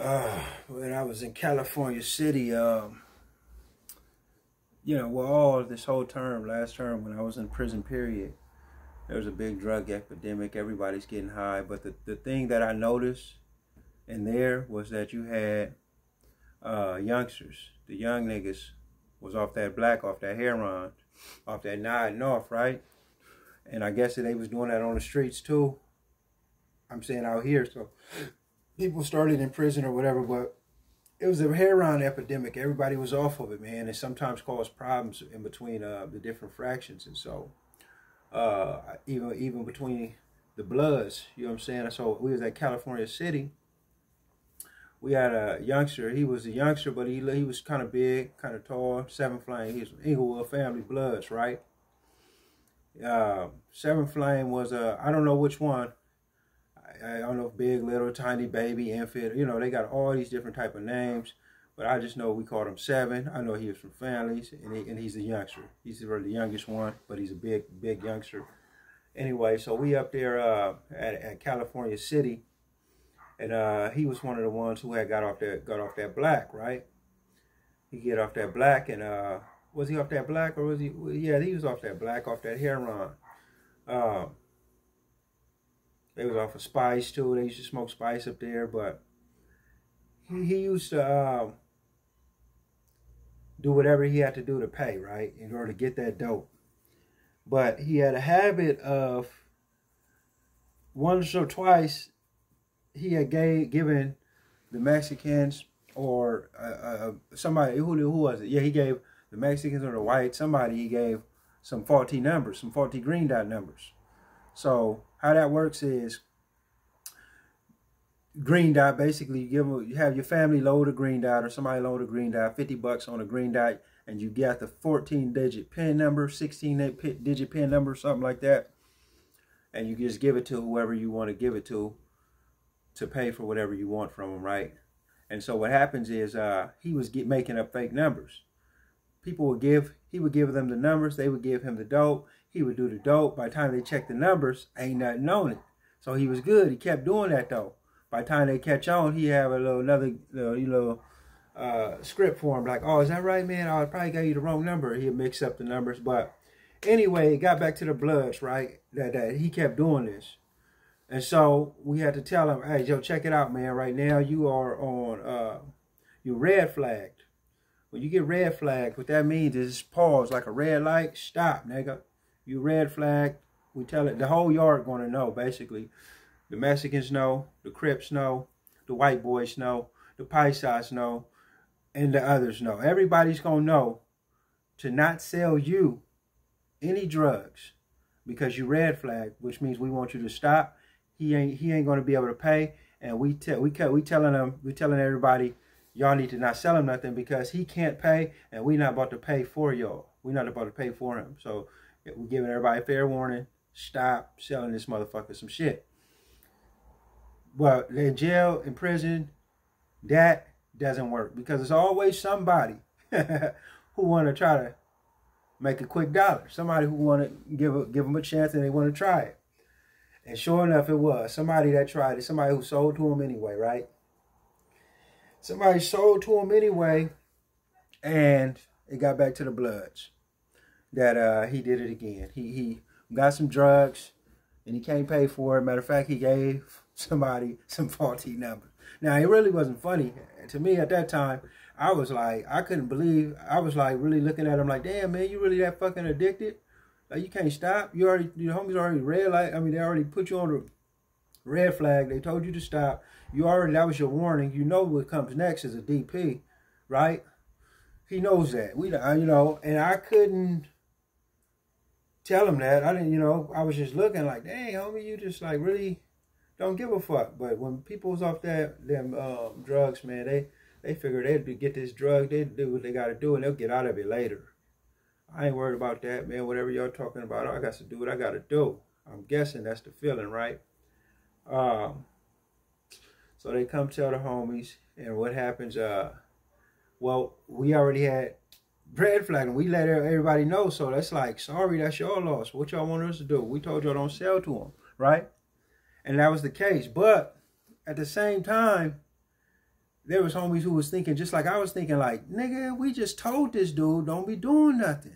When I was in California City, well, all this whole term, last term, when I was in prison period, there was a big drug epidemic. Everybody's getting high. But the thing that I noticed in there was that you had youngsters. The young niggas was off that black, off that heroin, off that nodding off, right? And I guess that they was doing that on the streets too. I'm saying out here, so people started in prison or whatever, but it was a heroin epidemic. Everybody was off of it, man, and sometimes caused problems in between the different fractions. And so even between the Bloods, you know what I'm saying? So we was at California City. We had a youngster. He was a youngster, but he was kind of big, kind of tall. Seven Flame. He was from Inglewood family, Bloods, right? Seven Flame was I don't know which one. I don't know if big, little, tiny, baby, infant. You know, they got all these different type of names. But I just know we called him Seven. I know he was from families, and he's a youngster. He's the youngest one, but he's a big youngster. Anyway, so we up there at California City, and he was one of the ones who had got off that black, right? He get off that black, and was he off that black or was he? Yeah, he was off that black, off that heroin. They was off of spice too. They used to smoke spice up there, but he used to do whatever he had to do to pay, right, in order to get that dope. But he had a habit of once or twice he had given the Mexicans or somebody, who was it? Yeah, he gave the Mexicans or the whites, somebody he gave some faulty numbers, some faulty green dot numbers. So how that works is green dot, basically you have your family load a green dot or somebody load a green dot, $50 on a green dot, and you get the 14-digit PIN number, 16-digit PIN number, something like that. And you just give it to whoever you want to give it to pay for whatever you want from them, right? And so what happens is he was making up fake numbers. He would give them the numbers, they would give him the dope, he would do the dope. By the time they checked the numbers, ain't nothing on it. So he was good. He kept doing that though. By the time they catch on, he have another script for him, like, oh, is that right, man? I probably gave you the wrong number. He'd mix up the numbers. But anyway, it got back to the Bloods, right? That he kept doing this. And so we had to tell him, hey, yo, check it out, man. Right now you are on, you red flagged. When you get red flagged, what that means is pause, like a red light, stop, nigga. You red flagged. We tell it, the whole yard gonna know, basically. The Mexicans know, the Crips know, the white boys know, the Paisas know, and the others know. Everybody's gonna know to not sell you any drugs because you red flagged, which means we want you to stop. He ain't gonna be able to pay, and we telling everybody, y'all need to not sell him nothing because he can't pay, and we not about to pay for y'all. We're not about to pay for him. So we're giving everybody fair warning. Stop selling this motherfucker some shit. Well, they're in jail, in prison. That doesn't work because there's always somebody who want to try to make a quick dollar. Somebody who want to give them a chance and they want to try it. And sure enough, it was somebody that tried it. Somebody who sold to him anyway, right? Somebody sold to him anyway, and it got back to the Bloods that he did it again. He got some drugs, and he can't pay for it. Matter of fact, he gave somebody some faulty numbers. Now, it really wasn't funny. To me, at that time, I was like, I couldn't believe. I was like really looking at him like, damn, man, you really that fucking addicted? Like, you can't stop. You already, your homies already red light. I mean, they already put you on the red flag. They told you to stop. You already, that was your warning. You know what comes next is a DP, right? He knows that. And I couldn't tell him that. I didn't, I was just looking like, dang, homie, you just like really don't give a fuck. But when people was off them drugs, man, they figure they'd get this drug, they do what they got to do, and they'll get out of it later. I ain't worried about that, man. Whatever y'all talking about, I got to do what I got to do. I'm guessing that's the feeling, right? So they come tell the homies, and what happens, well, we already had red flag, and we let everybody know, so that's like, sorry, that's your loss. What y'all want us to do? We told y'all don't sell to them, right? And that was the case, but at the same time, there was homies who was thinking just like I was thinking, like, nigga, we just told this dude don't be doing nothing.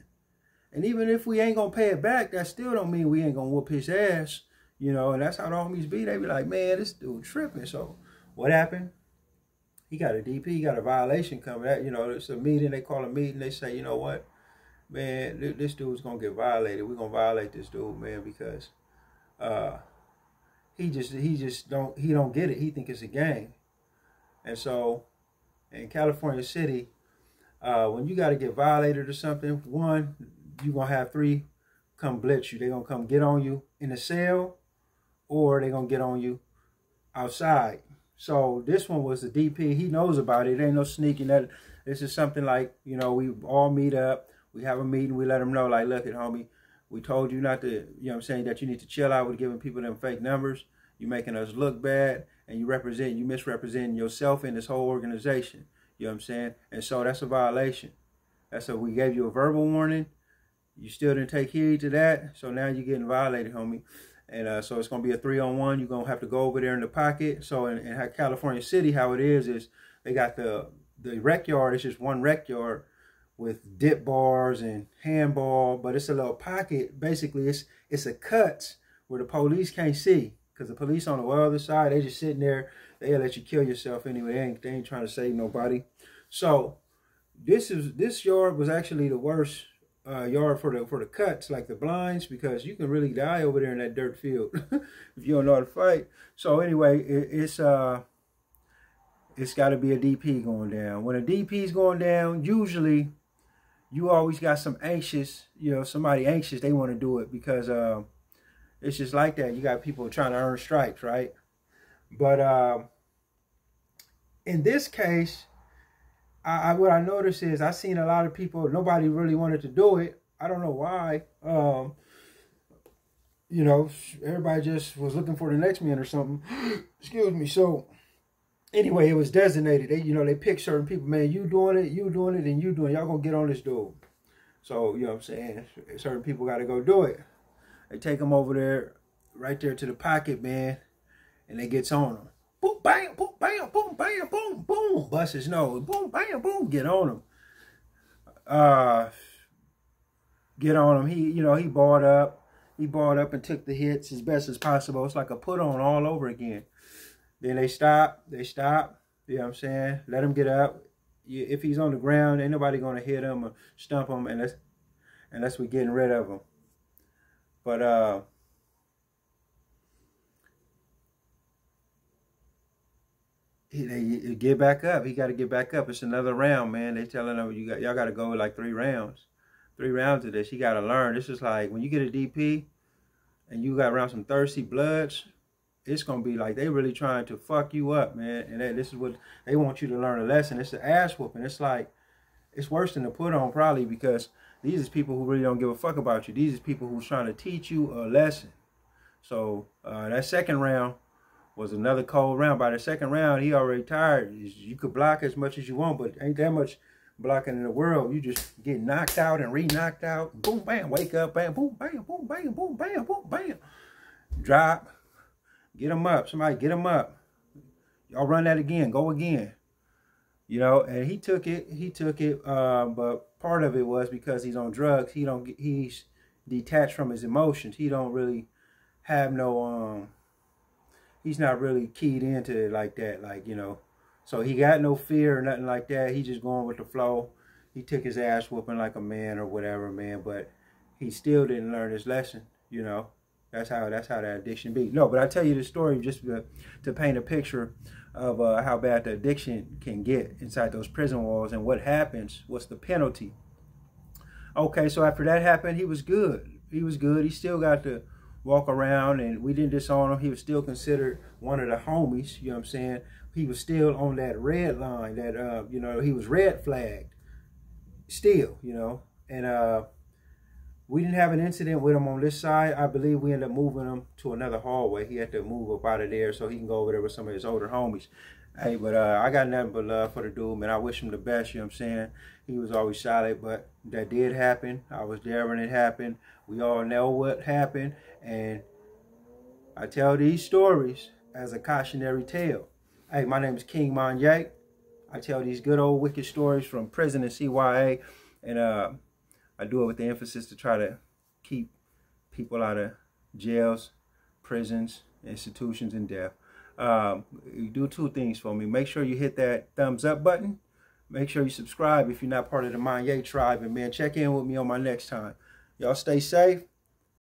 And even if we ain't gonna pay it back, that still don't mean we ain't gonna whoop his ass. You know, and that's how the homies be. They be like, man, this dude tripping. So what happened? He got a DP, he got a violation coming out. You know, it's a meeting, they call a meeting, they say, you know what? Man, this dude's gonna get violated. We're gonna violate this dude, man, because he just don't get it. He think it's a game. And so in California City, when you gotta get violated or something, one, you're gonna have 3 come blitz you. They're gonna come get on you in the cell, or they're gonna get on you outside. So this one was the DP. He knows about it. It ain't no sneaking. That this is something like, you know, we all meet up. We have a meeting. We let them know, like, look, homie, we told you not to, you know what I'm saying, that you need to chill out with giving people them fake numbers. You're making us look bad, and you misrepresenting yourself in this whole organization. You know what I'm saying? And so that's a violation. We gave you a verbal warning. You still didn't take heed to that. So now you're getting violated, homie. And so it's going to be a 3-on-1. You're going to have to go over there in the pocket. So in California City, how it is they got the rec yard. It's just one rec yard with dip bars and handball. But it's a little pocket. Basically, it's a cut where the police can't see. Because the police on the other side, they just sitting there. They'll let you kill yourself anyway. They ain't trying to save nobody. So this yard was actually the worst yard for the cuts, like the blinds, because you can really die over there in that dirt field if you don't know how to fight. So anyway, it's got to be a DP going down. When a DP is going down, usually you always got some anxious, you know, somebody anxious. They want to do it because it's just like that. You got people trying to earn stripes, right? But in this case, what I noticed is I seen a lot of people, nobody really wanted to do it. I don't know why. You know, everybody just was looking for the next man or something. Excuse me. So anyway, it was designated. They picked certain people, man, you doing it, and you doing it. Y'all gonna get on this dude. So, you know what I'm saying? Certain people got to go do it. They take him over there, right there to the pocket, man, and they gets on him. Boom, bam, boom, bam, boom, bam, boom, boom. Bust his nose. Boom, bam, boom. Get on him. Get on him. He balled up. He balled up and took the hits as best as possible. It's like a put on all over again. Then they stop. You know what I'm saying? Let him get up. If he's on the ground, ain't nobody going to hit him or stump him unless we're getting rid of him. But he get back up. He got to get back up. It's another round, man. They telling him y'all got to go like 3 rounds. 3 rounds of this. He got to learn. This is like when you get a DP and you got around some thirsty bloods, it's gonna be like they really trying to fuck you up, man. And this is what they want you to learn a lesson. It's an ass whooping. It's like it's worse than the put on probably because these is people who really don't give a fuck about you. These is people who's trying to teach you a lesson. So that second round was another cold round. By the second round, he already tired. You could block as much as you want, but ain't that much blocking in the world. You just get knocked out and re-knocked out. Boom, bam, wake up, bam, boom, bam, boom, bam, boom, bam, boom, bam. Drop. Get him up. Somebody get him up. Y'all run that again. Go again. You know, and he took it. But part of it was because he's on drugs. He's detached from his emotions. He don't really have no he's not really keyed into it like that, like, you know. So he got no fear or nothing like that. He just going with the flow. He took his ass whooping like a man or whatever, man, but he still didn't learn his lesson, you know. That's how that addiction be. No, but I tell you the story just to paint a picture of how bad the addiction can get inside those prison walls and what happens, what's the penalty. Okay, so after that happened, he was good. He was good. He still got to walk around, and we didn't disown him. He was still considered one of the homies, you know what I'm saying? He was still on that red line, that, you know, he was red flagged still, you know. And we didn't have an incident with him on this side. I believe we ended up moving him to another hallway. He had to move up out of there so he can go over there with some of his older homies. Hey, but I got nothing but love for the dude, man. I wish him the best, you know what I'm saying? He was always solid, but that did happen. I was there when it happened. We all know what happened. And I tell these stories as a cautionary tale. Hey, my name is King Monye. I tell these good old wicked stories from prison and CYA, and I do it with the emphasis to try to keep people out of jails, prisons, institutions, and death. You do two things for me. Make sure you hit that thumbs up button. Make sure you subscribe if you're not part of the Manye tribe. And man, check in with me on my next time. Y'all stay safe.